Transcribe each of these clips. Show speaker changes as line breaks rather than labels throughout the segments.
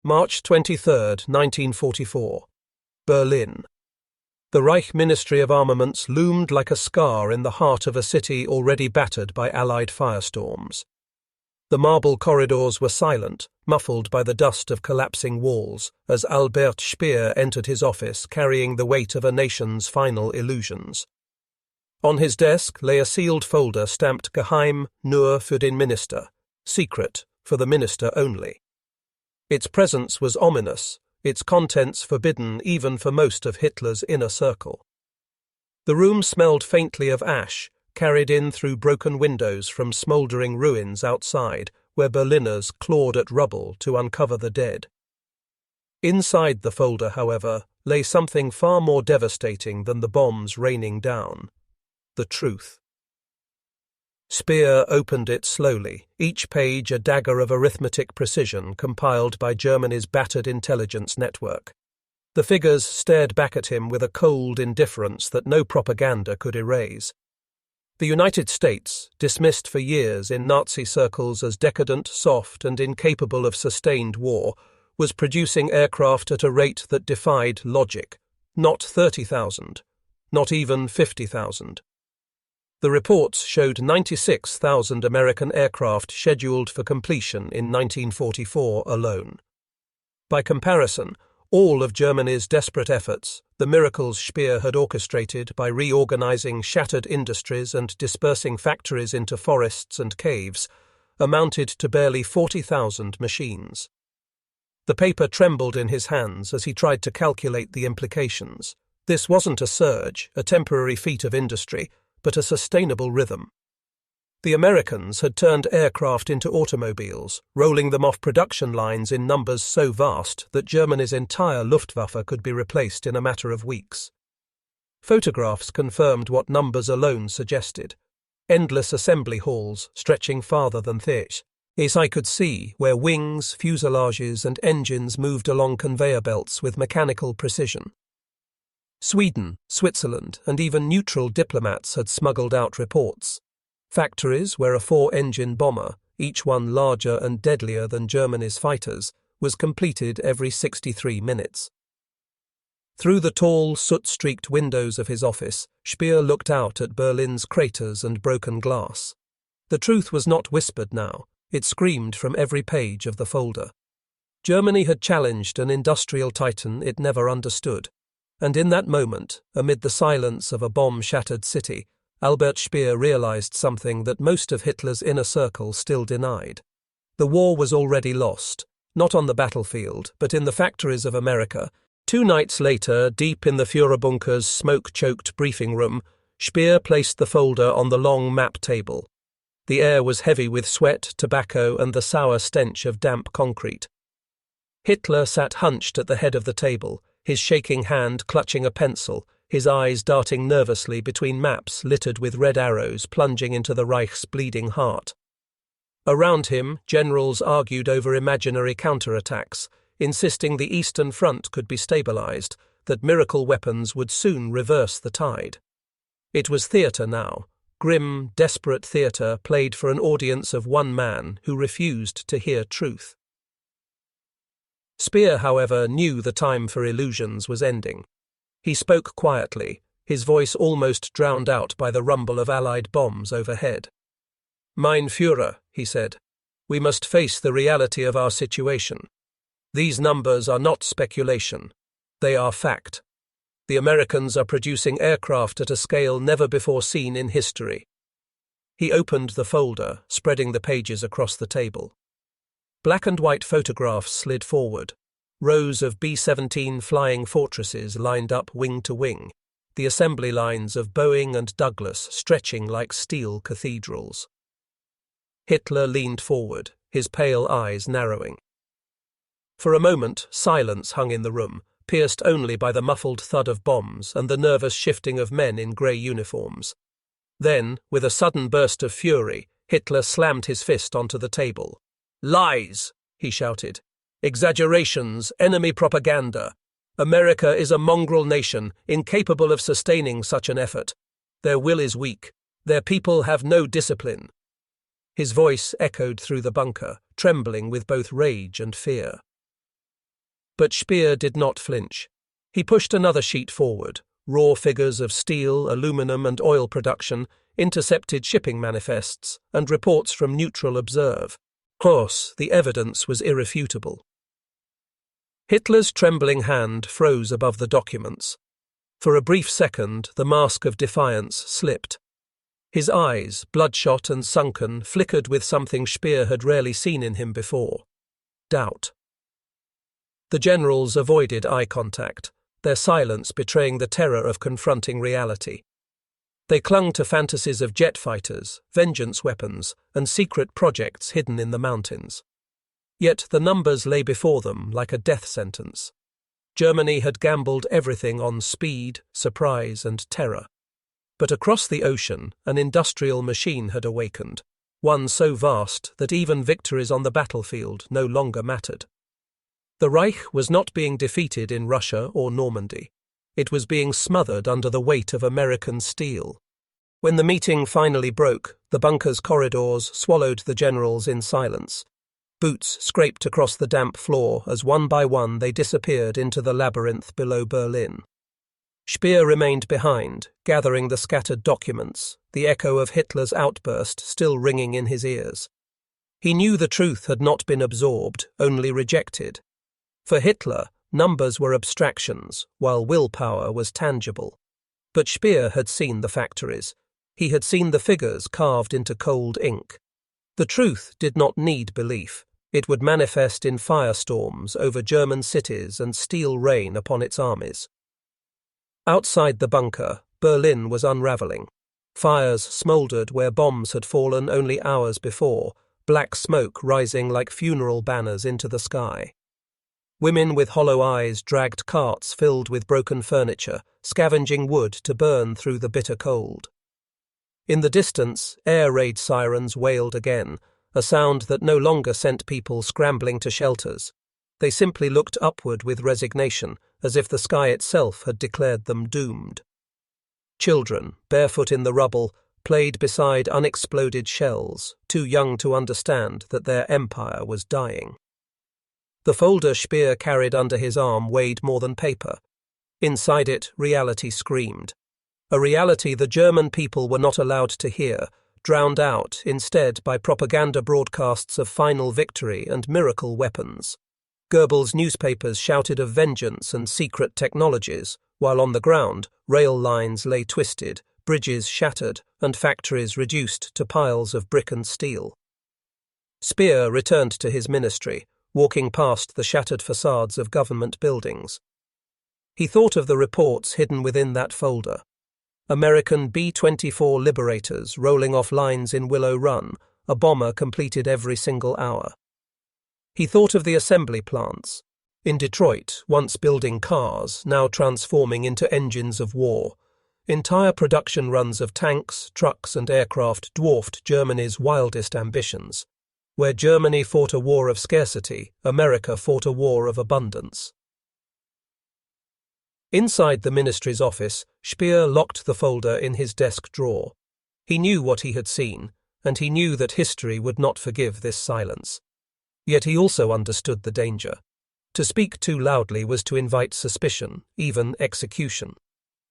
March 23, 1944. Berlin. The Reich Ministry of Armaments loomed like a scar in the heart of a city already battered by Allied firestorms. The marble corridors were silent, muffled by the dust of collapsing walls, as Albert Speer entered his office carrying the weight of a nation's final illusions. On his desk lay a sealed folder stamped Geheim nur für den Minister, secret for the minister only. Its presence was ominous, its contents forbidden even for most of Hitler's inner circle. The room smelled faintly of ash, carried in through broken windows from smouldering ruins outside, where Berliners clawed at rubble to uncover the dead. Inside the folder, however, lay something far more devastating than the bombs raining down: the truth. Speer opened it slowly, each page a dagger of arithmetic precision compiled by Germany's battered intelligence network. The figures stared back at him with a cold indifference that no propaganda could erase. The United States, dismissed for years in Nazi circles as decadent, soft, and incapable of sustained war, was producing aircraft at a rate that defied logic. Not 30,000, not even 50,000. The reports showed 96,000 American aircraft scheduled for completion in 1944 alone. By comparison, all of Germany's desperate efforts, the miracles Speer had orchestrated by reorganizing shattered industries and dispersing factories into forests and caves, amounted to barely 40,000 machines. The paper trembled in his hands as he tried to calculate the implications. This wasn't a surge, a temporary feat of industry, but a sustainable rhythm. The Americans had turned aircraft into automobiles, rolling them off production lines in numbers so vast that Germany's entire Luftwaffe could be replaced in a matter of weeks. Photographs confirmed what numbers alone suggested: endless assembly halls stretching farther than theatres, as I could see, where wings, fuselages, and engines moved along conveyor belts with mechanical precision. Sweden, Switzerland, and even neutral diplomats had smuggled out reports. Factories where a 4-engine bomber, each one larger and deadlier than Germany's fighters, was completed every 63 minutes. Through the tall, soot-streaked windows of his office, Speer looked out at Berlin's craters and broken glass. The truth was not whispered now, it screamed from every page of the folder. Germany had challenged an industrial titan it never understood. And in that moment, amid the silence of a bomb-shattered city, Albert Speer realized something that most of Hitler's inner circle still denied. The war was already lost, not on the battlefield, but in the factories of America. 2 nights later, deep in the Führerbunker's smoke-choked briefing room, Speer placed the folder on the long map table. The air was heavy with sweat, tobacco, and the sour stench of damp concrete. Hitler sat hunched at the head of the table, his shaking hand clutching a pencil, his eyes darting nervously between maps littered with red arrows plunging into the Reich's bleeding heart. Around him, generals argued over imaginary counterattacks, insisting the Eastern Front could be stabilized, that miracle weapons would soon reverse the tide. It was theatre now, grim, desperate theatre played for an audience of one man who refused to hear truth. Speer, however, knew the time for illusions was ending. He spoke quietly, his voice almost drowned out by the rumble of Allied bombs overhead. "Mein Führer," he said, "we must face the reality of our situation. These numbers are not speculation. They are fact. The Americans are producing aircraft at a scale never before seen in history." He opened the folder, spreading the pages across the table. Black and white photographs slid forward. Rows of B-17 flying fortresses lined up wing to wing, the assembly lines of Boeing and Douglas stretching like steel cathedrals. Hitler leaned forward, his pale eyes narrowing. For a moment, silence hung in the room, pierced only by the muffled thud of bombs and the nervous shifting of men in grey uniforms. Then, with a sudden burst of fury, Hitler slammed his fist onto the table. "Lies!" he shouted. "Exaggerations, enemy propaganda. America is a mongrel nation, incapable of sustaining such an effort. Their will is weak. Their people have no discipline." His voice echoed through the bunker, trembling with both rage and fear. But Speer did not flinch. He pushed another sheet forward, raw figures of steel, aluminum and oil production, intercepted shipping manifests, and reports from Neutral Observe. Of course, the evidence was irrefutable. Hitler's trembling hand froze above the documents. For a brief second, the mask of defiance slipped. His eyes, bloodshot and sunken, flickered with something Speer had rarely seen in him before: doubt. The generals avoided eye contact, their silence betraying the terror of confronting reality. They clung to fantasies of jet fighters, vengeance weapons, and secret projects hidden in the mountains. Yet the numbers lay before them like a death sentence. Germany had gambled everything on speed, surprise, and terror. But across the ocean, an industrial machine had awakened, one so vast that even victories on the battlefield no longer mattered. The Reich was not being defeated in Russia or Normandy. It was being smothered under the weight of American steel. When the meeting finally broke, the bunker's corridors swallowed the generals in silence. Boots scraped across the damp floor as one by one they disappeared into the labyrinth below Berlin. Speer remained behind, gathering the scattered documents, the echo of Hitler's outburst still ringing in his ears. He knew the truth had not been absorbed, only rejected. For Hitler, numbers were abstractions, while willpower was tangible. But Speer had seen the factories. He had seen the figures carved into cold ink. The truth did not need belief. It would manifest in firestorms over German cities and steel rain upon its armies. Outside the bunker, Berlin was unravelling. Fires smouldered where bombs had fallen only hours before, black smoke rising like funeral banners into the sky. Women with hollow eyes dragged carts filled with broken furniture, scavenging wood to burn through the bitter cold. In the distance, air raid sirens wailed again, a sound that no longer sent people scrambling to shelters. They simply looked upward with resignation, as if the sky itself had declared them doomed. Children, barefoot in the rubble, played beside unexploded shells, too young to understand that their empire was dying. The folder Speer carried under his arm weighed more than paper. Inside it, reality screamed. A reality the German people were not allowed to hear, drowned out instead by propaganda broadcasts of final victory and miracle weapons. Goebbels' newspapers shouted of vengeance and secret technologies, while on the ground, rail lines lay twisted, bridges shattered, and factories reduced to piles of brick and steel. Speer returned to his ministry, walking past the shattered facades of government buildings. He thought of the reports hidden within that folder. American B-24 Liberators rolling off lines in Willow Run, a bomber completed every single hour. He thought of the assembly plants. In Detroit, once building cars, now transforming into engines of war. Entire production runs of tanks, trucks and aircraft dwarfed Germany's wildest ambitions. Where Germany fought a war of scarcity, America fought a war of abundance. Inside the ministry's office, Speer locked the folder in his desk drawer. He knew what he had seen, and he knew that history would not forgive this silence. Yet he also understood the danger. To speak too loudly was to invite suspicion, even execution.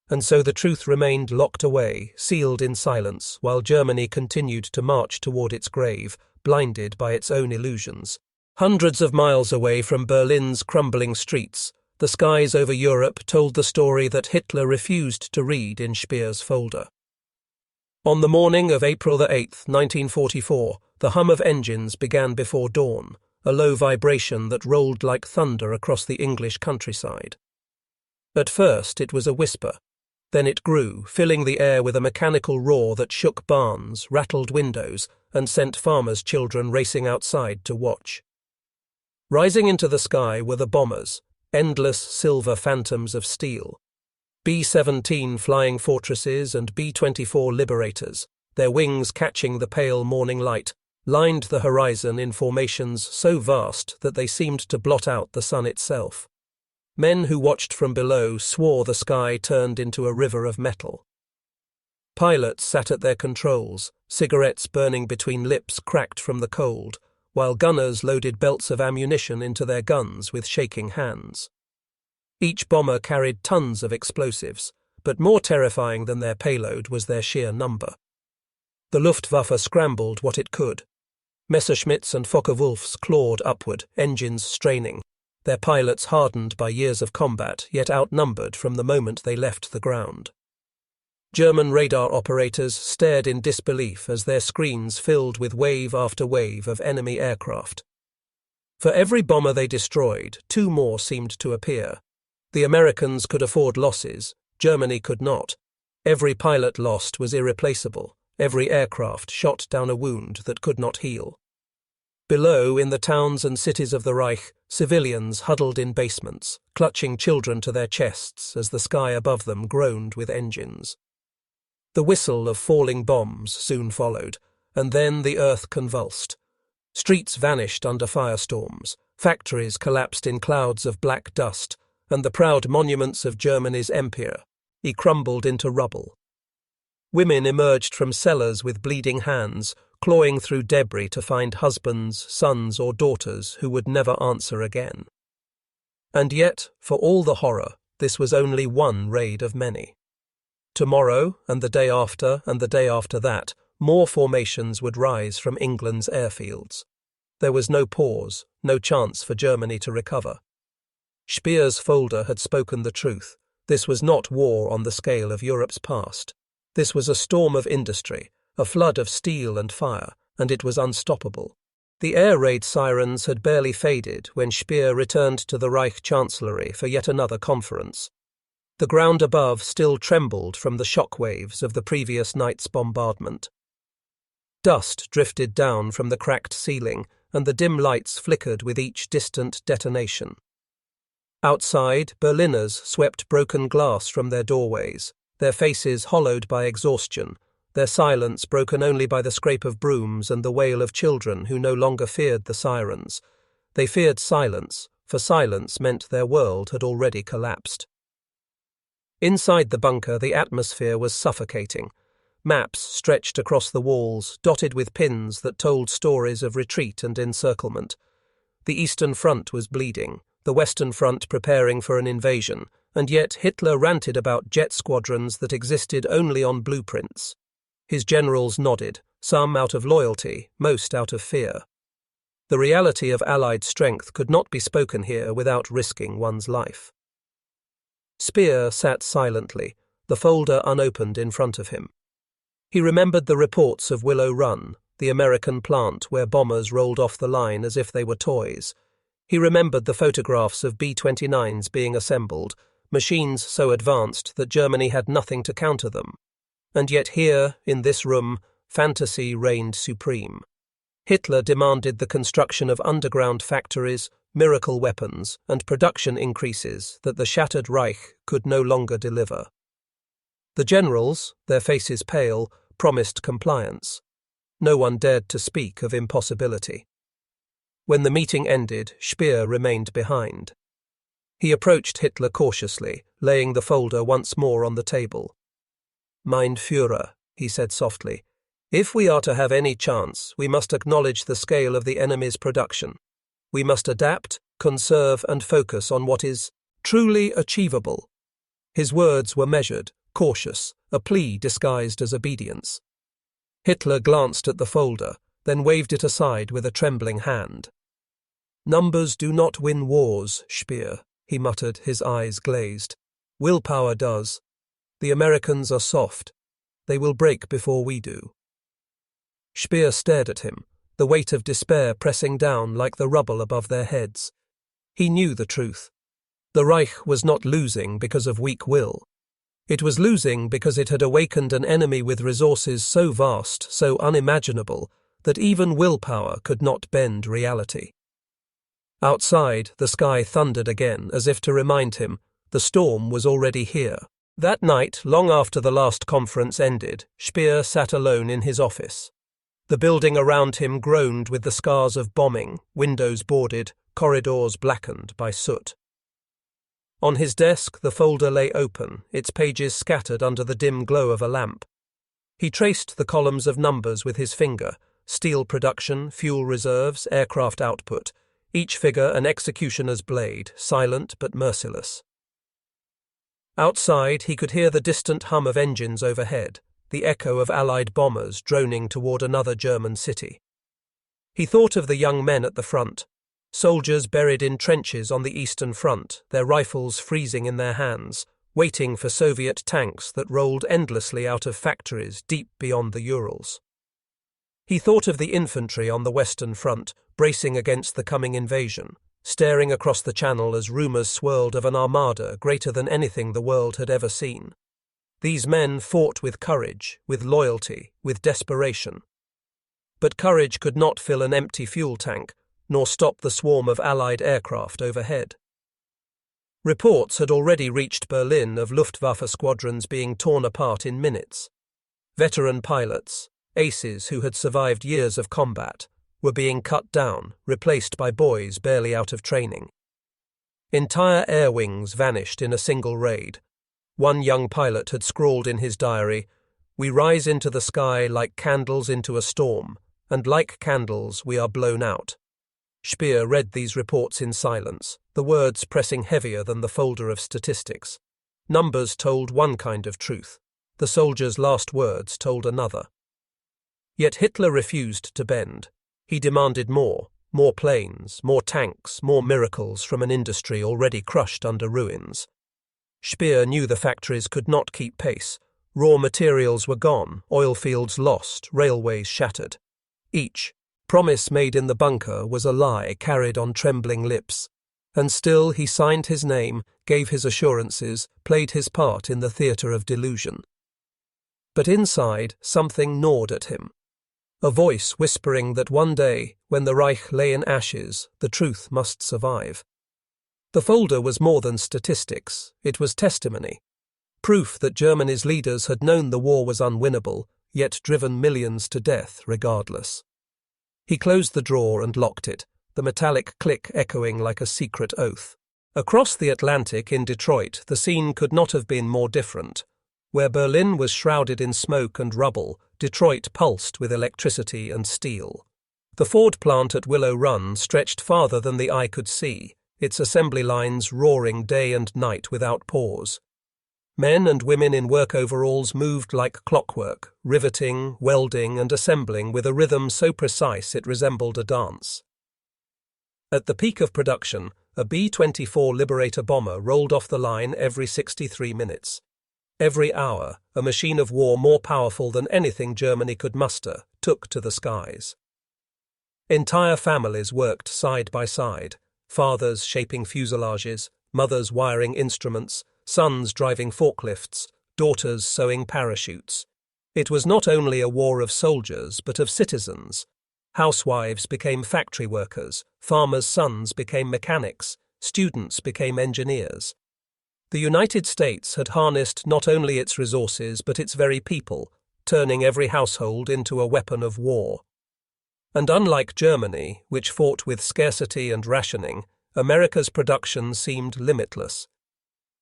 And so the truth remained locked away, sealed in silence, while Germany continued to march toward its grave, blinded by its own illusions. Hundreds of miles away from Berlin's crumbling streets, the skies over Europe told the story that Hitler refused to read in Speer's folder. On the morning of April 8, 1944, the hum of engines began before dawn, a low vibration that rolled like thunder across the English countryside. At first it was a whisper. Then it grew, filling the air with a mechanical roar that shook barns, rattled windows, and sent farmers' children racing outside to watch. Rising into the sky were the bombers, endless silver phantoms of steel. B-17 flying fortresses and B-24 Liberators, their wings catching the pale morning light, lined the horizon in formations so vast that they seemed to blot out the sun itself. Men who watched from below swore the sky turned into a river of metal. Pilots sat at their controls, cigarettes burning between lips cracked from the cold, while gunners loaded belts of ammunition into their guns with shaking hands. Each bomber carried tons of explosives, but more terrifying than their payload was their sheer number. The Luftwaffe scrambled what it could. Messerschmitts and Focke-Wulfs clawed upward, engines straining, their pilots hardened by years of combat, yet outnumbered from the moment they left the ground. German radar operators stared in disbelief as their screens filled with wave after wave of enemy aircraft. For every bomber they destroyed, two more seemed to appear. The Americans could afford losses, Germany could not. Every pilot lost was irreplaceable, every aircraft shot down a wound that could not heal. Below, in the towns and cities of the Reich, civilians huddled in basements, clutching children to their chests as the sky above them groaned with engines. The whistle of falling bombs soon followed, and then the earth convulsed. Streets vanished under firestorms, factories collapsed in clouds of black dust, and the proud monuments of Germany's empire crumbled into rubble. Women emerged from cellars with bleeding hands, clawing through debris to find husbands, sons, or daughters who would never answer again. And yet, for all the horror, this was only one raid of many. Tomorrow, and the day after, and the day after that, more formations would rise from England's airfields. There was no pause, no chance for Germany to recover. Speer's folder had spoken the truth. This was not war on the scale of Europe's past. This was a storm of industry, a flood of steel and fire, and it was unstoppable. The air raid sirens had barely faded when Speer returned to the Reich Chancellery for yet another conference. The ground above still trembled from the shock waves of the previous night's bombardment. Dust drifted down from the cracked ceiling, and the dim lights flickered with each distant detonation. Outside, Berliners swept broken glass from their doorways, their faces hollowed by exhaustion, their silence broken only by the scrape of brooms and the wail of children who no longer feared the sirens. They feared silence, for silence meant their world had already collapsed. Inside the bunker, the atmosphere was suffocating. Maps stretched across the walls, dotted with pins that told stories of retreat and encirclement. The Eastern Front was bleeding, the Western Front preparing for an invasion, and yet Hitler ranted about jet squadrons that existed only on blueprints. His generals nodded, some out of loyalty, most out of fear. The reality of Allied strength could not be spoken here without risking one's life. Speer sat silently, the folder unopened in front of him. He remembered the reports of Willow Run, the American plant where bombers rolled off the line as if they were toys. He remembered the photographs of B-29s being assembled, machines so advanced that Germany had nothing to counter them. And yet here, in this room, fantasy reigned supreme. Hitler demanded the construction of underground factories, miracle weapons, and production increases that the shattered Reich could no longer deliver. The generals, their faces pale, promised compliance. No one dared to speak of impossibility. When the meeting ended, Speer remained behind. He approached Hitler cautiously, laying the folder once more on the table. "Mein Führer," he said softly, "if we are to have any chance, we must acknowledge the scale of the enemy's production. We must adapt, conserve, and focus on what is truly achievable." His words were measured, cautious, a plea disguised as obedience. Hitler glanced at the folder, then waved it aside with a trembling hand. "Numbers do not win wars, Speer," he muttered, his eyes glazed. "Willpower does. The Americans are soft. They will break before we do." Speer stared at him, the weight of despair pressing down like the rubble above their heads. He knew the truth. The Reich was not losing because of weak will. It was losing because it had awakened an enemy with resources so vast, so unimaginable, that even willpower could not bend reality. Outside, the sky thundered again, as if to remind him the storm was already here. That night, long after the last conference ended, Speer sat alone in his office. The building around him groaned with the scars of bombing, windows boarded, corridors blackened by soot. On his desk, the folder lay open, its pages scattered under the dim glow of a lamp. He traced the columns of numbers with his finger, steel production, fuel reserves, aircraft output, each figure an executioner's blade, silent but merciless. Outside, he could hear the distant hum of engines overhead, the echo of Allied bombers droning toward another German city. He thought of the young men at the front, soldiers buried in trenches on the Eastern Front, their rifles freezing in their hands, waiting for Soviet tanks that rolled endlessly out of factories deep beyond the Urals. He thought of the infantry on the Western Front, bracing against the coming invasion, staring across the Channel as rumours swirled of an armada greater than anything the world had ever seen. These men fought with courage, with loyalty, with desperation. But courage could not fill an empty fuel tank, nor stop the swarm of Allied aircraft overhead. Reports had already reached Berlin of Luftwaffe squadrons being torn apart in minutes. Veteran pilots, aces who had survived years of combat, were being cut down, replaced by boys barely out of training. Entire air wings vanished in a single raid. One young pilot had scrawled in his diary, "We rise into the sky like candles into a storm, and like candles we are blown out." Speer read these reports in silence, the words pressing heavier than the folder of statistics. Numbers told one kind of truth. The soldiers' last words told another. Yet Hitler refused to bend. He demanded more planes, more tanks, more miracles from an industry already crushed under ruins. Speer knew the factories could not keep pace. Raw materials were gone, oil fields lost, railways shattered. Each promise made in the bunker was a lie carried on trembling lips. And still he signed his name, gave his assurances, played his part in the theatre of delusion. But inside, something gnawed at him. A voice whispering that one day, when the Reich lay in ashes, the truth must survive. The folder was more than statistics, it was testimony. Proof that Germany's leaders had known the war was unwinnable, yet driven millions to death regardless. He closed the drawer and locked it, the metallic click echoing like a secret oath. Across the Atlantic in Detroit, the scene could not have been more different. Where Berlin was shrouded in smoke and rubble, Detroit pulsed with electricity and steel. The Ford plant at Willow Run stretched farther than the eye could see, its assembly lines roaring day and night without pause. Men and women in work overalls moved like clockwork, riveting, welding and assembling with a rhythm so precise it resembled a dance. At the peak of production, a B-24 Liberator bomber rolled off the line every 63 minutes. Every hour, a machine of war more powerful than anything Germany could muster took to the skies. Entire families worked side by side, fathers shaping fuselages, mothers wiring instruments, sons driving forklifts, daughters sewing parachutes. It was not only a war of soldiers, but of citizens. Housewives became factory workers, farmers' sons became mechanics, students became engineers. The United States had harnessed not only its resources but its very people, turning every household into a weapon of war. And unlike Germany, which fought with scarcity and rationing, America's production seemed limitless.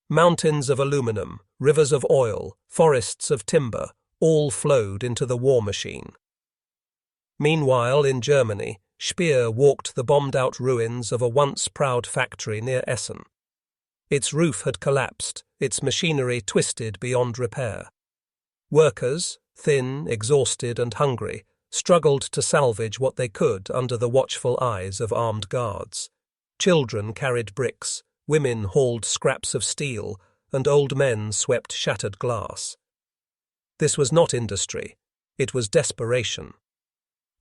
Mountains of aluminum, rivers of oil, forests of timber, all flowed into the war machine. Meanwhile, in Germany, Speer walked the bombed-out ruins of a once proud factory near Essen. Its roof had collapsed, its machinery twisted beyond repair. Workers, thin, exhausted and hungry, struggled to salvage what they could under the watchful eyes of armed guards. Children carried bricks, women hauled scraps of steel, and old men swept shattered glass. This was not industry, it was desperation.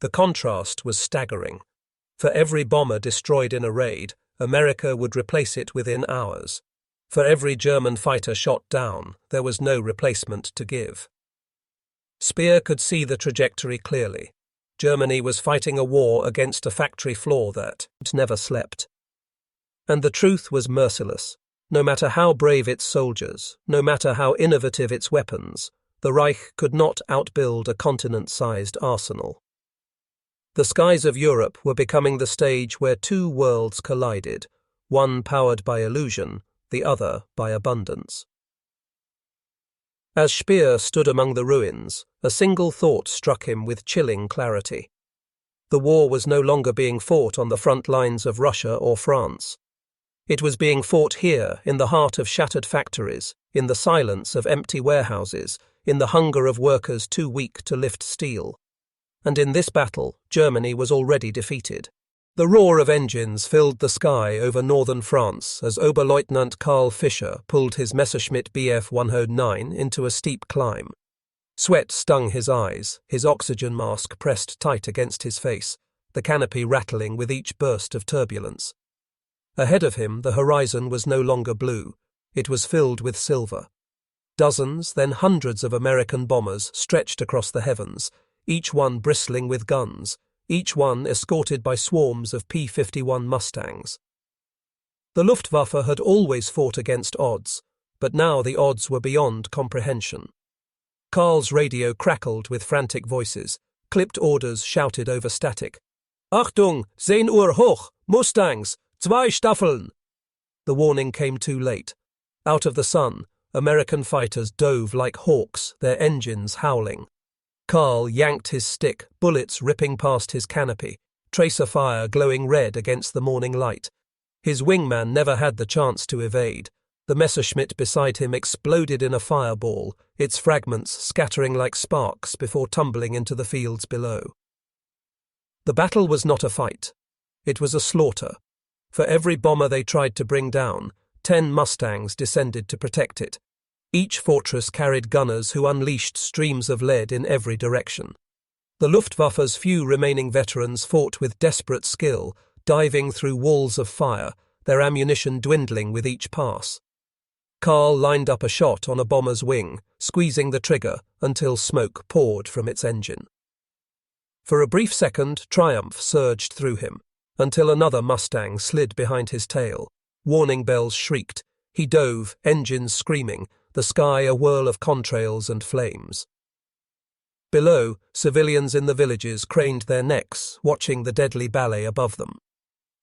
The contrast was staggering. For every bomber destroyed in a raid, America would replace it within hours. For every German fighter shot down, there was no replacement to give. Speer could see the trajectory clearly. Germany was fighting a war against a factory floor that never slept. And the truth was merciless. No matter how brave its soldiers, no matter how innovative its weapons, the Reich could not outbuild a continent-sized arsenal. The skies of Europe were becoming the stage where two worlds collided, one powered by illusion, the other by abundance. As Speer stood among the ruins, a single thought struck him with chilling clarity. The war was no longer being fought on the front lines of Russia or France. It was being fought here, in the heart of shattered factories, in the silence of empty warehouses, in the hunger of workers too weak to lift steel. And in this battle, Germany was already defeated. The roar of engines filled the sky over northern France as Oberleutnant Karl Fischer pulled his Messerschmitt Bf 109 into a steep climb. Sweat stung his eyes, his oxygen mask pressed tight against his face, the canopy rattling with each burst of turbulence. Ahead of him, the horizon was no longer blue. It was filled with silver. Dozens, then hundreds of American bombers stretched across the heavens, each one bristling with guns, each one escorted by swarms of P-51 Mustangs. The Luftwaffe had always fought against odds, but now the odds were beyond comprehension. Karl's radio crackled with frantic voices, clipped orders shouted over static. Achtung, 10 Uhr hoch, Mustangs, 2 Staffeln! The warning came too late. Out of the sun, American fighters dove like hawks, their engines howling. Karl yanked his stick, bullets ripping past his canopy, tracer fire glowing red against the morning light. His wingman never had the chance to evade. The Messerschmitt beside him exploded in a fireball, its fragments scattering like sparks before tumbling into the fields below. The battle was not a fight. It was a slaughter. For every bomber they tried to bring down, 10 Mustangs descended to protect it. Each fortress carried gunners who unleashed streams of lead in every direction. The Luftwaffe's few remaining veterans fought with desperate skill, diving through walls of fire, their ammunition dwindling with each pass. Karl lined up a shot on a bomber's wing, squeezing the trigger until smoke poured from its engine. For a brief second, triumph surged through him, until another Mustang slid behind his tail. Warning bells shrieked. He dove, engines screaming, the sky a whirl of contrails and flames. Below, civilians in the villages craned their necks, watching the deadly ballet above them.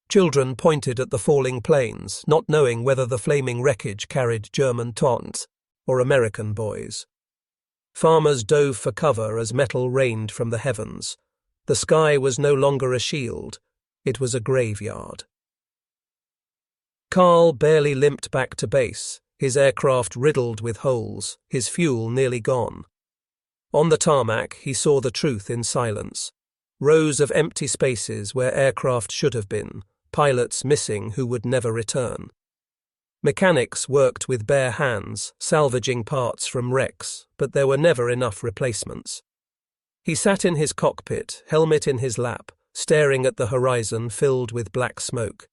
Children pointed at the falling planes, not knowing whether the flaming wreckage carried German taunts or American boys. Farmers dove for cover as metal rained from the heavens. The sky was no longer a shield, it was a graveyard. Karl barely limped back to base, his aircraft riddled with holes, his fuel nearly gone. On the tarmac, he saw the truth in silence. Rows of empty spaces where aircraft should have been, pilots missing who would never return. Mechanics worked with bare hands, salvaging parts from wrecks, but there were never enough replacements. He sat in his cockpit, helmet in his lap, staring at the horizon filled with black smoke.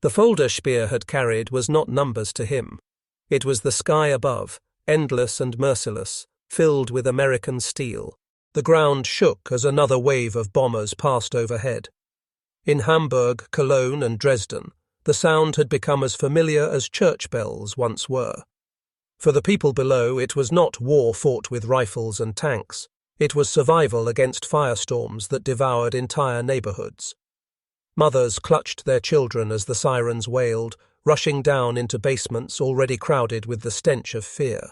The folder Speer had carried was not numbers to him. It was the sky above, endless and merciless, filled with American steel. The ground shook as another wave of bombers passed overhead. In Hamburg, Cologne and Dresden, the sound had become as familiar as church bells once were. For the people below, it was not war fought with rifles and tanks. It was survival against firestorms that devoured entire neighborhoods. Mothers clutched their children as the sirens wailed, rushing down into basements already crowded with the stench of fear.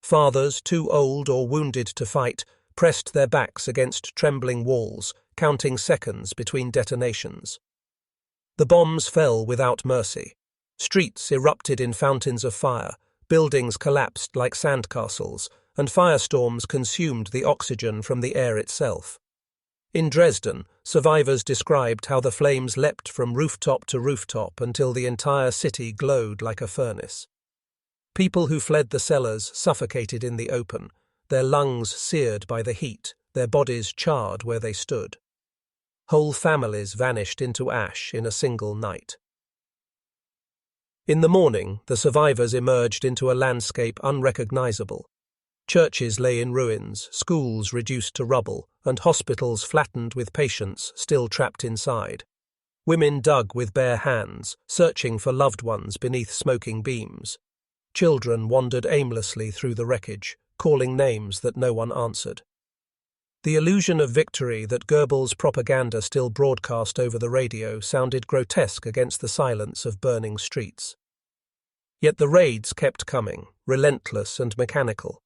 Fathers, too old or wounded to fight, pressed their backs against trembling walls, counting seconds between detonations. The bombs fell without mercy. Streets erupted in fountains of fire, buildings collapsed like sandcastles, and firestorms consumed the oxygen from the air itself. In Dresden, survivors described how the flames leapt from rooftop to rooftop until the entire city glowed like a furnace. People who fled the cellars suffocated in the open, their lungs seared by the heat, their bodies charred where they stood. Whole families vanished into ash in a single night. In the morning, the survivors emerged into a landscape unrecognizable. Churches lay in ruins, schools reduced to rubble, and hospitals flattened with patients still trapped inside. Women dug with bare hands, searching for loved ones beneath smoking beams. Children wandered aimlessly through the wreckage, calling names that no one answered. The illusion of victory that Goebbels' propaganda still broadcast over the radio sounded grotesque against the silence of burning streets. Yet the raids kept coming, relentless and mechanical.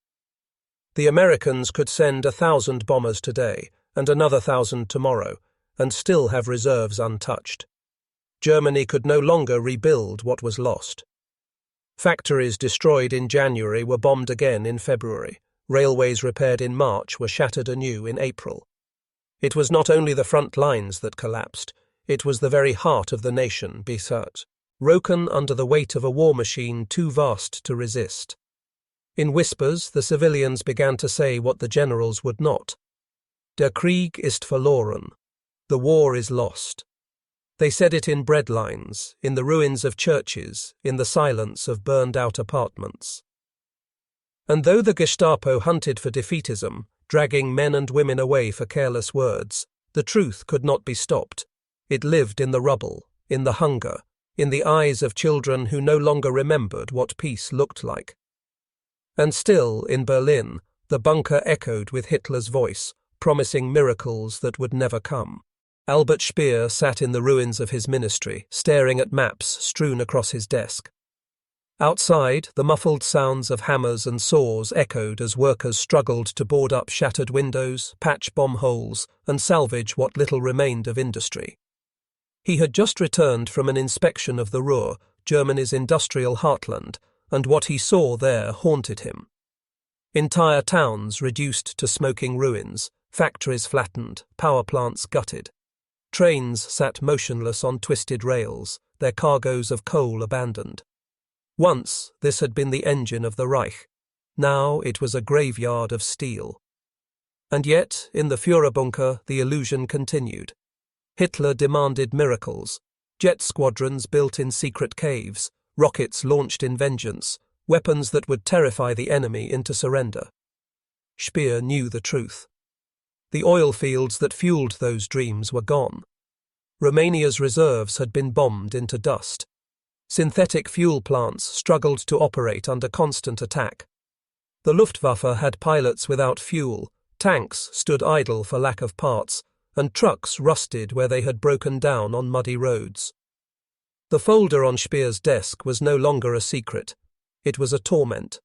The Americans could send 1,000 bombers today, and another 1,000 tomorrow, and still have reserves untouched. Germany could no longer rebuild what was lost. Factories destroyed in January were bombed again in February. Railways repaired in March were shattered anew in April. It was not only the front lines that collapsed, it was the very heart of the nation beset, broken under the weight of a war machine too vast to resist. In whispers, the civilians began to say what the generals would not. Der Krieg ist verloren. The war is lost. They said it in bread lines, in the ruins of churches, in the silence of burned-out apartments. And though the Gestapo hunted for defeatism, dragging men and women away for careless words, the truth could not be stopped. It lived in the rubble, in the hunger, in the eyes of children who no longer remembered what peace looked like. And still, in Berlin, the bunker echoed with Hitler's voice, promising miracles that would never come. Albert Speer sat in the ruins of his ministry, staring at maps strewn across his desk. Outside, the muffled sounds of hammers and saws echoed as workers struggled to board up shattered windows, patch bomb holes, and salvage what little remained of industry. He had just returned from an inspection of the Ruhr, Germany's industrial heartland, and what he saw there haunted him. Entire towns reduced to smoking ruins, factories flattened, power plants gutted. Trains sat motionless on twisted rails, their cargoes of coal abandoned. Once this had been the engine of the Reich. Now it was a graveyard of steel. And yet, in the Führerbunker, the illusion continued. Hitler demanded miracles, jet squadrons built in secret caves, rockets launched in vengeance, weapons that would terrify the enemy into surrender. Speer knew the truth. The oil fields that fueled those dreams were gone. Romania's reserves had been bombed into dust. Synthetic fuel plants struggled to operate under constant attack. The Luftwaffe had pilots without fuel, tanks stood idle for lack of parts, and trucks rusted where they had broken down on muddy roads. The folder on Speer's desk was no longer a secret. It was a torment.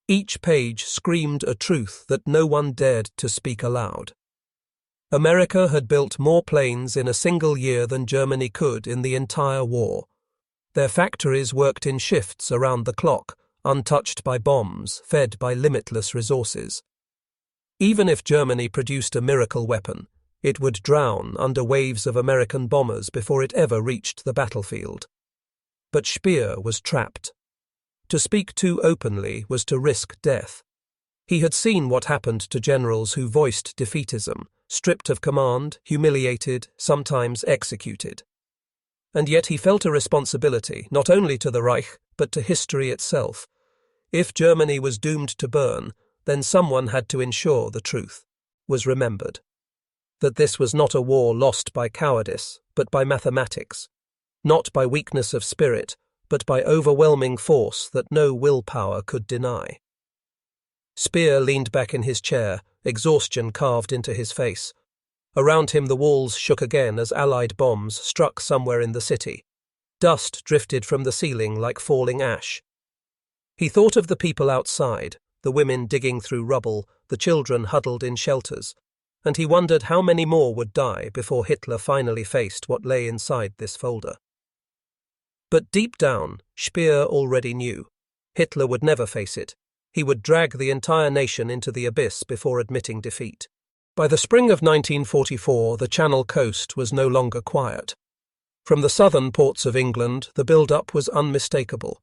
Each page screamed a truth that no one dared to speak aloud. America had built more planes in a single year than Germany could in the entire war. Their factories worked in shifts around the clock, untouched by bombs, fed by limitless resources. Even if Germany produced a miracle weapon, it would drown under waves of American bombers before it ever reached the battlefield. But Speer was trapped. To speak too openly was to risk death. He had seen what happened to generals who voiced defeatism, stripped of command, humiliated, sometimes executed. And yet he felt a responsibility, not only to the Reich, but to history itself. If Germany was doomed to burn, then someone had to ensure the truth was remembered. That this was not a war lost by cowardice, but by mathematics. Not by weakness of spirit, but by overwhelming force that no willpower could deny. Speer leaned back in his chair, exhaustion carved into his face. Around him the walls shook again as Allied bombs struck somewhere in the city. Dust drifted from the ceiling like falling ash. He thought of the people outside, the women digging through rubble, the children huddled in shelters, and he wondered how many more would die before Hitler finally faced what lay inside this folder. But deep down, Speer already knew. Hitler would never face it. He would drag the entire nation into the abyss before admitting defeat. By the spring of 1944, the Channel coast was no longer quiet. From the southern ports of England, the build-up was unmistakable.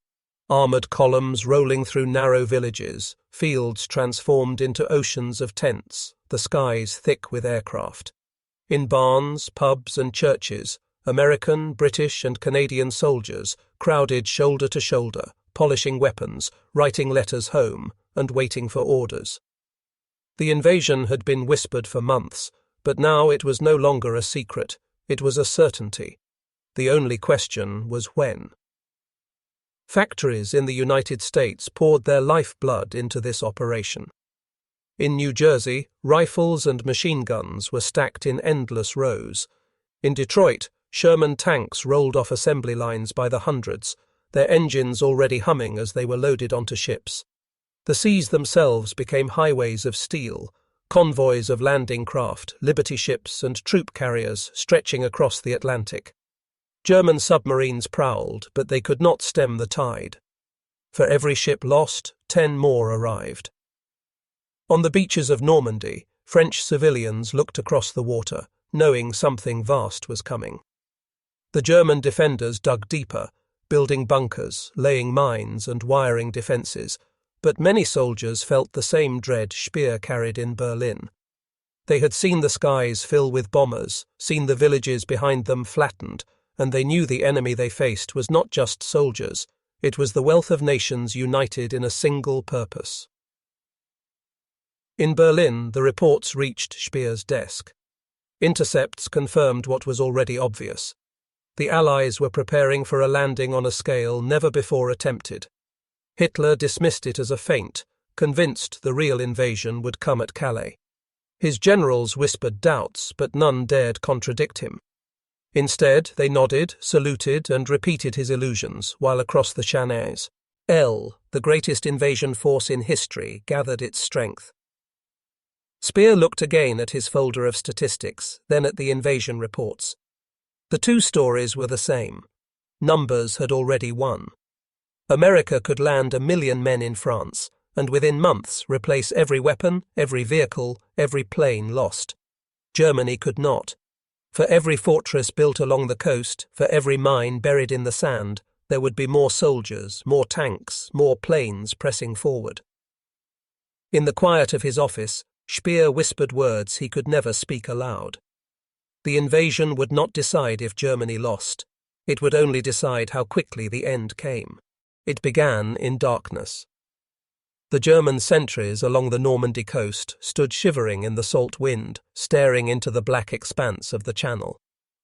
Armoured columns rolling through narrow villages, fields transformed into oceans of tents, the skies thick with aircraft. In barns, pubs and churches, American, British and Canadian soldiers crowded shoulder to shoulder, polishing weapons, writing letters home, and waiting for orders. The invasion had been whispered for months, but now it was no longer a secret, it was a certainty. The only question was when. Factories in the United States poured their lifeblood into this operation. In New Jersey, rifles and machine guns were stacked in endless rows. In Detroit, Sherman tanks rolled off assembly lines by the hundreds, their engines already humming as they were loaded onto ships. The seas themselves became highways of steel, Convoys of landing craft, liberty ships, and troop carriers stretching across the Atlantic. German submarines prowled, but they could not stem the tide. For every ship lost, 10 more arrived. On the beaches of Normandy, French civilians looked across the water, knowing something vast was coming. The German defenders dug deeper, building bunkers, laying mines and wiring defences, but many soldiers felt the same dread Speer carried in Berlin. They had seen the skies fill with bombers, seen the villages behind them flattened, and they knew the enemy they faced was not just soldiers, it was the wealth of nations united in a single purpose. In Berlin, the reports reached Speer's desk. Intercepts confirmed what was already obvious. The Allies were preparing for a landing on a scale never before attempted. Hitler dismissed it as a feint, convinced the real invasion would come at Calais. His generals whispered doubts, but none dared contradict him. Instead, they nodded, saluted, and repeated his illusions, while across the Channels, the greatest invasion force in history, gathered its strength. Speer looked again at his folder of statistics, then at the invasion reports. The two stories were the same. Numbers had already won. America could land 1 million men in France, and within months replace every weapon, every vehicle, every plane lost. Germany could not. For every fortress built along the coast, for every mine buried in the sand, there would be more soldiers, more tanks, more planes pressing forward. In the quiet of his office, Speer whispered words he could never speak aloud. The invasion would not decide if Germany lost. It would only decide how quickly the end came. It began in darkness. The German sentries along the Normandy coast stood shivering in the salt wind, staring into the black expanse of the Channel.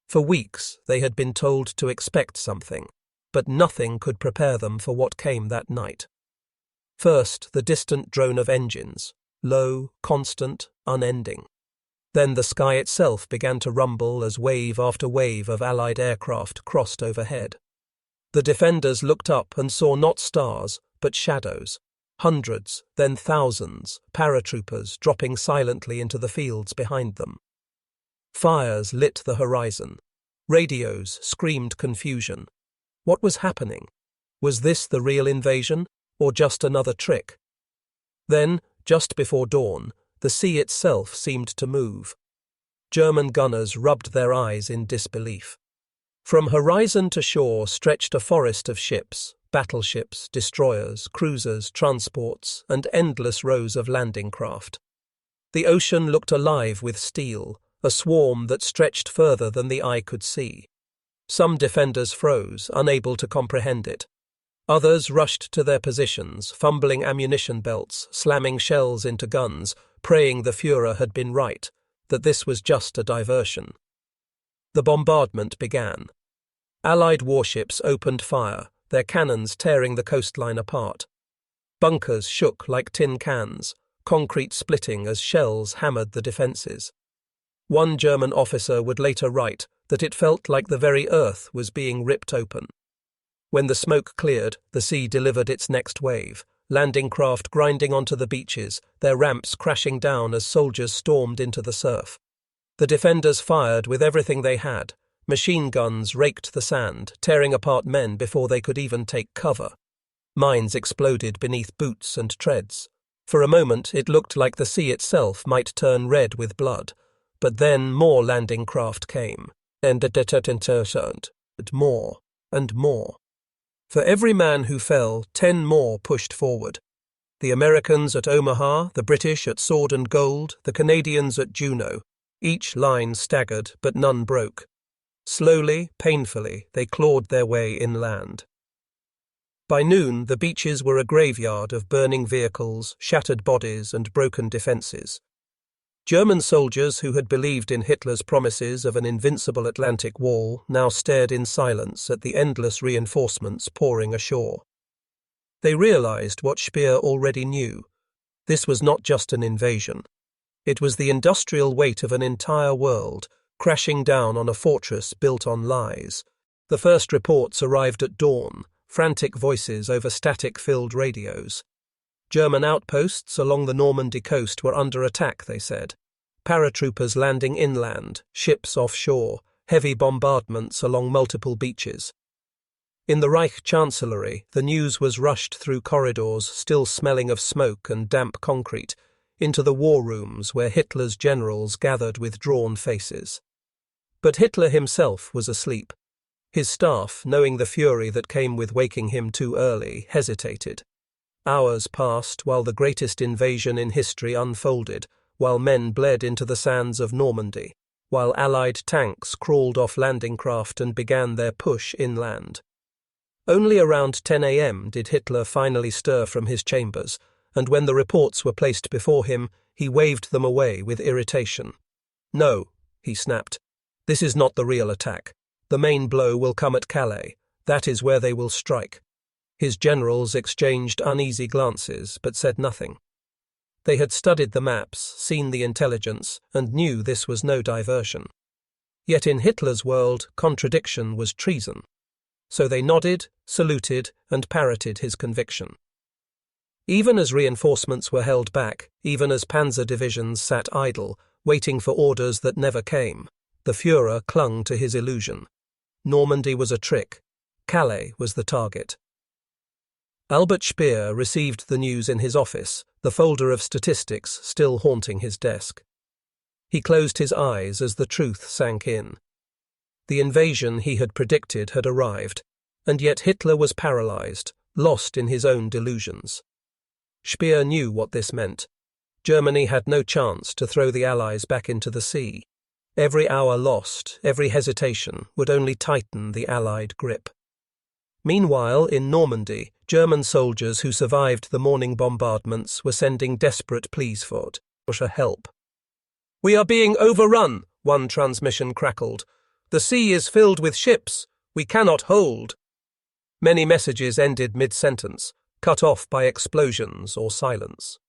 For weeks they had been told to expect something, but nothing could prepare them for what came that night. First, the distant drone of engines, low, constant, unending. Then the sky itself began to rumble as wave after wave of Allied aircraft crossed overhead. The defenders looked up and saw not stars, but shadows. Hundreds, then thousands, paratroopers dropping silently into the fields behind them. Fires lit the horizon. Radios screamed confusion. What was happening? Was this the real invasion, or just another trick? Then, just before dawn, the sea itself seemed to move. German gunners rubbed their eyes in disbelief. From horizon to shore stretched a forest of ships, battleships, destroyers, cruisers, transports, and endless rows of landing craft. The ocean looked alive with steel, a swarm that stretched further than the eye could see. Some defenders froze, unable to comprehend it. Others rushed to their positions, fumbling ammunition belts, slamming shells into guns, praying the Führer had been right, that this was just a diversion. The bombardment began. Allied warships opened fire, their cannons tearing the coastline apart. Bunkers shook like tin cans, concrete splitting as shells hammered the defences. One German officer would later write that it felt like the very earth was being ripped open. When the smoke cleared, the sea delivered its next wave, landing craft grinding onto the beaches, their ramps crashing down as soldiers stormed into the surf. The defenders fired with everything they had. Machine guns raked the sand, tearing apart men before they could even take cover. Mines exploded beneath boots and treads. For a moment it looked like the sea itself might turn red with blood, but then more landing craft came, and more, and more. For every man who fell, 10 more pushed forward. The Americans at Omaha, the British at Sword and Gold, the Canadians at Juno. Each line staggered, but none broke. Slowly, painfully, they clawed their way inland. By noon, the beaches were a graveyard of burning vehicles, shattered bodies, and broken defences. German soldiers who had believed in Hitler's promises of an invincible Atlantic wall now stared in silence at the endless reinforcements pouring ashore. They realized what Speer already knew. This was not just an invasion. It was the industrial weight of an entire world, crashing down on a fortress built on lies. The first reports arrived at dawn, frantic voices over static-filled radios. German outposts along the Normandy coast were under attack, they said. Paratroopers landing inland, ships offshore, heavy bombardments along multiple beaches. In the Reich Chancellery, the news was rushed through corridors still smelling of smoke and damp concrete, into the war rooms where Hitler's generals gathered with drawn faces. But Hitler himself was asleep. His staff, knowing the fury that came with waking him too early, hesitated. Hours passed while the greatest invasion in history unfolded, while men bled into the sands of Normandy, while Allied tanks crawled off landing craft and began their push inland. Only around 10 a.m. did Hitler finally stir from his chambers, and when the reports were placed before him, he waved them away with irritation. "No," he snapped. "This is not the real attack. The main blow will come at Calais. That is where they will strike." His generals exchanged uneasy glances, but said nothing. They had studied the maps, seen the intelligence, and knew this was no diversion. Yet in Hitler's world, contradiction was treason. So they nodded, saluted, and parroted his conviction. Even as reinforcements were held back, even as panzer divisions sat idle, waiting for orders that never came, the Führer clung to his illusion. Normandy was a trick. Calais was the target. Albert Speer received the news in his office, the folder of statistics still haunting his desk. He closed his eyes as the truth sank in. The invasion he had predicted had arrived, and yet Hitler was paralyzed, lost in his own delusions. Speer knew what this meant. Germany had no chance to throw the Allies back into the sea. Every hour lost, every hesitation, would only tighten the Allied grip. Meanwhile, in Normandy, German soldiers who survived the morning bombardments were sending desperate pleas for help. "We are being overrun," one transmission crackled. "The sea is filled with ships. We cannot hold." Many messages ended mid-sentence, cut off by explosions or silence.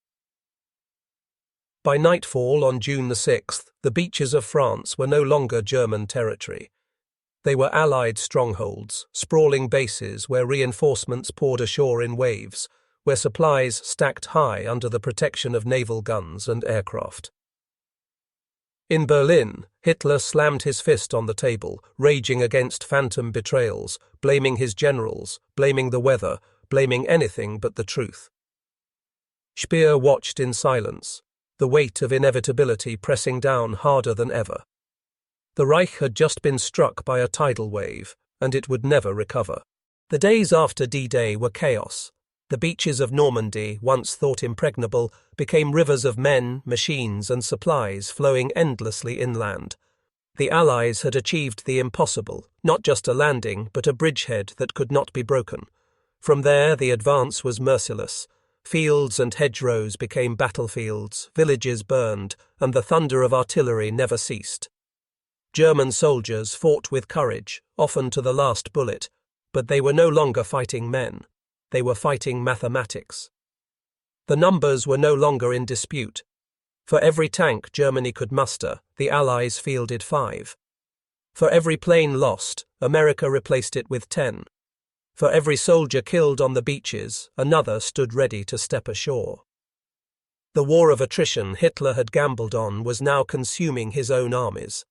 By nightfall on June the 6th, the beaches of France were no longer German territory. They were Allied strongholds, sprawling bases where reinforcements poured ashore in waves, where supplies stacked high under the protection of naval guns and aircraft. In Berlin, Hitler slammed his fist on the table, raging against phantom betrayals, blaming his generals, blaming the weather, blaming anything but the truth. Speer watched in silence, the weight of inevitability pressing down harder than ever. The Reich had just been struck by a tidal wave, and it would never recover. The days after D-Day were chaos. The beaches of Normandy, once thought impregnable, became rivers of men, machines, and supplies flowing endlessly inland. The Allies had achieved the impossible, not just a landing, but a bridgehead that could not be broken. From there, the advance was merciless. Fields and hedgerows became battlefields, villages burned, and the thunder of artillery never ceased. German soldiers fought with courage, often to the last bullet, but they were no longer fighting men. They were fighting mathematics. The numbers were no longer in dispute. For every tank Germany could muster, the Allies fielded 5. For every plane lost, America replaced it with 10. For every soldier killed on the beaches, another stood ready to step ashore. The war of attrition Hitler had gambled on was now consuming his own armies.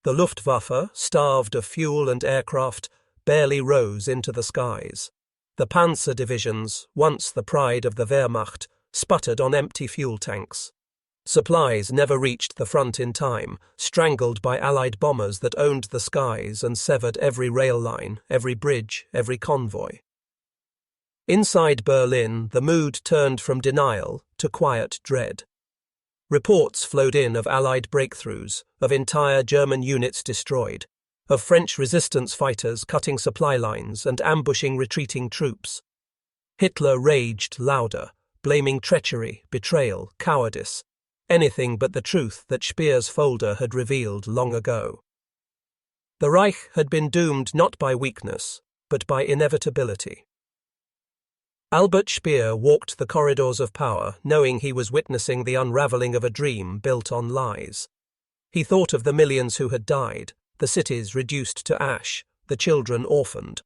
The Luftwaffe, starved of fuel and aircraft, barely rose into the skies. The panzer divisions, once the pride of the Wehrmacht, sputtered on empty fuel tanks. Supplies never reached the front in time, strangled by Allied bombers that owned the skies and severed every rail line, every bridge, every convoy. Inside Berlin, the mood turned from denial to quiet dread. Reports flowed in of Allied breakthroughs, of entire German units destroyed, of French resistance fighters cutting supply lines and ambushing retreating troops. Hitler raged louder, blaming treachery, betrayal, cowardice, anything but the truth that Speer's folder had revealed long ago. The Reich had been doomed not by weakness, but by inevitability. Albert Speer walked the corridors of power, knowing he was witnessing the unraveling of a dream built on lies. He thought of the millions who had died, the cities reduced to ash, the children orphaned,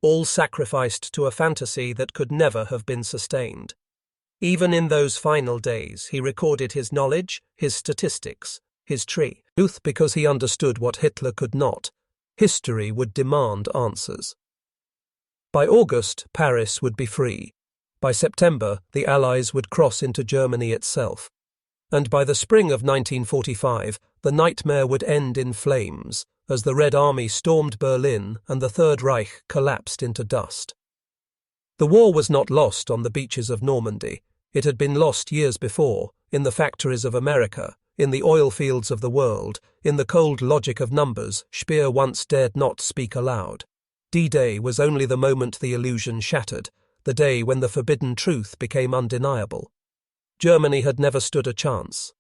all sacrificed to a fantasy that could never have been sustained. Even in those final days, he recorded his knowledge, his statistics, his truth because he understood what Hitler could not. History would demand answers. By August, Paris would be free. By September, the Allies would cross into Germany itself. And by the spring of 1945, the nightmare would end in flames as the Red Army stormed Berlin and the Third Reich collapsed into dust. The war was not lost on the beaches of Normandy. It had been lost years before, in the factories of America, in the oil fields of the world, in the cold logic of numbers Speer once dared not speak aloud. D-Day was only the moment the illusion shattered, the day when the forbidden truth became undeniable. Germany had never stood a chance.